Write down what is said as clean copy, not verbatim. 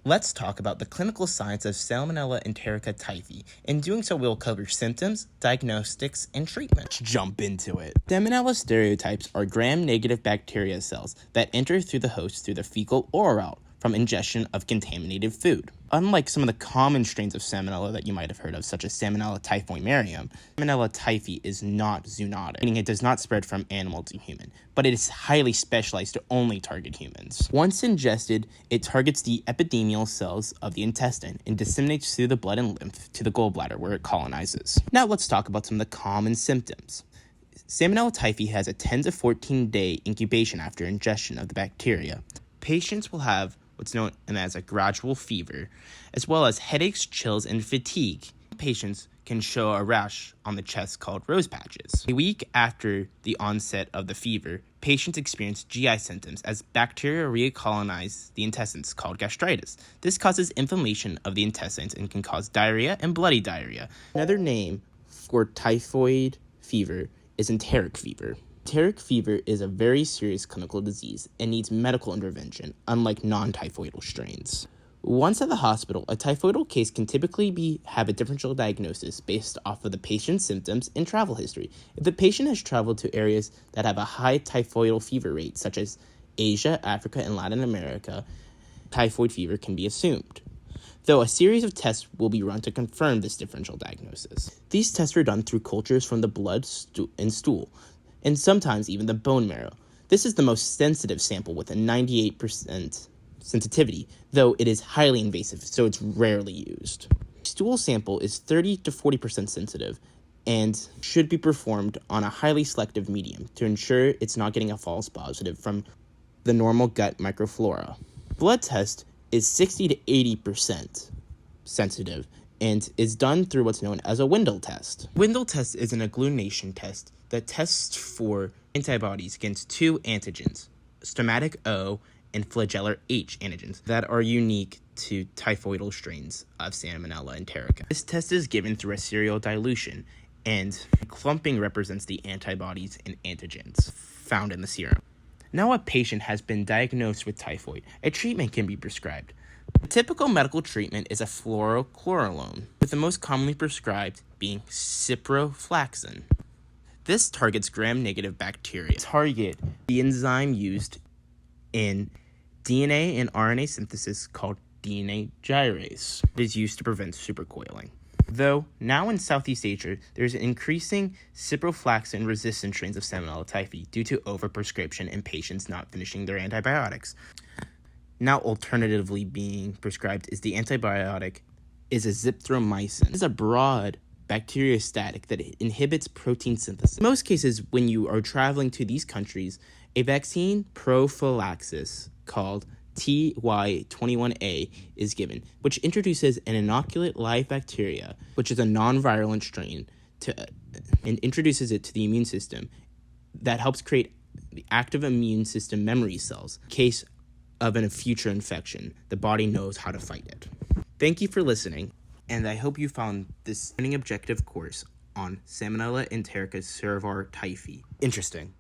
Let's talk about the clinical signs of salmonella enterica typhi. In doing so, we'll cover symptoms, diagnostics, and treatment. Let's jump into it. Salmonella stereotypes are gram-negative bacteria cells that enter through the host through the fecal-oral route from ingestion of contaminated food. Unlike some of the common strains of salmonella that you might have heard of, such as Salmonella typhimurium, Salmonella typhi is not zoonotic, meaning it does not spread from animal to human, but it is highly specialized to only target humans. Once ingested, it targets the epithelial cells of the intestine and disseminates through the blood and lymph to the gallbladder, where it colonizes. Now let's talk about some of the common symptoms. Salmonella typhi has a 10 to 14 day incubation after ingestion of the bacteria. Patients will have what's known as a gradual fever, as well as headaches, chills, and fatigue. Patients can show a rash on the chest called rose patches. A week after the onset of the fever, patients experience GI symptoms as bacteria recolonize the intestines called gastritis. This causes inflammation of the intestines and can cause diarrhea and bloody diarrhea. Another name for typhoid fever is enteric fever. Enteric fever is a very serious clinical disease and needs medical intervention, unlike non-typhoidal strains. Once at the hospital, a typhoidal case can typically have a differential diagnosis based off of the patient's symptoms and travel history. If the patient has traveled to areas that have a high typhoidal fever rate, such as Asia, Africa, and Latin America, typhoid fever can be assumed, though a series of tests will be run to confirm this differential diagnosis. These tests are done through cultures from the blood and stool, and sometimes even the bone marrow. This is the most sensitive sample with a 98% sensitivity, though it is highly invasive, so it's rarely used. Stool sample is 30 to 40% sensitive and should be performed on a highly selective medium to ensure it's not getting a false positive from the normal gut microflora. Blood test is 60 to 80% sensitive and is done through what's known as a Windle test. Windle test is an agglutination test that tests for antibodies against two antigens, stomatic O and flagellar H antigens, that are unique to typhoidal strains of Salmonella enterica. This test is given through a serial dilution, and clumping represents the antibodies and antigens found in the serum. Now a patient has been diagnosed with typhoid, a treatment can be prescribed. The typical medical treatment is a fluoroquinolone, with the most commonly prescribed being ciprofloxacin. This targets gram-negative bacteria. Target the enzyme used in DNA and RNA synthesis called DNA gyrase. It is used to prevent supercoiling. Though now in Southeast Asia, there's an increasing ciprofloxacin-resistant strains of Salmonella typhi due to overprescription and patients not finishing their antibiotics. Now alternatively being prescribed is the antibiotic is azithromycin. It is a broad bacteriostatic that inhibits protein synthesis. In most cases, when you are traveling to these countries, a vaccine prophylaxis called TY21A is given, which introduces an inoculate live bacteria, which is a non-virulent strain, and introduces it to the immune system that helps create the active immune system memory cells. In case of a future infection, the body knows how to fight it. Thank you for listening, and I hope you found this learning objective course on Salmonella enterica cerevisiae typhi interesting.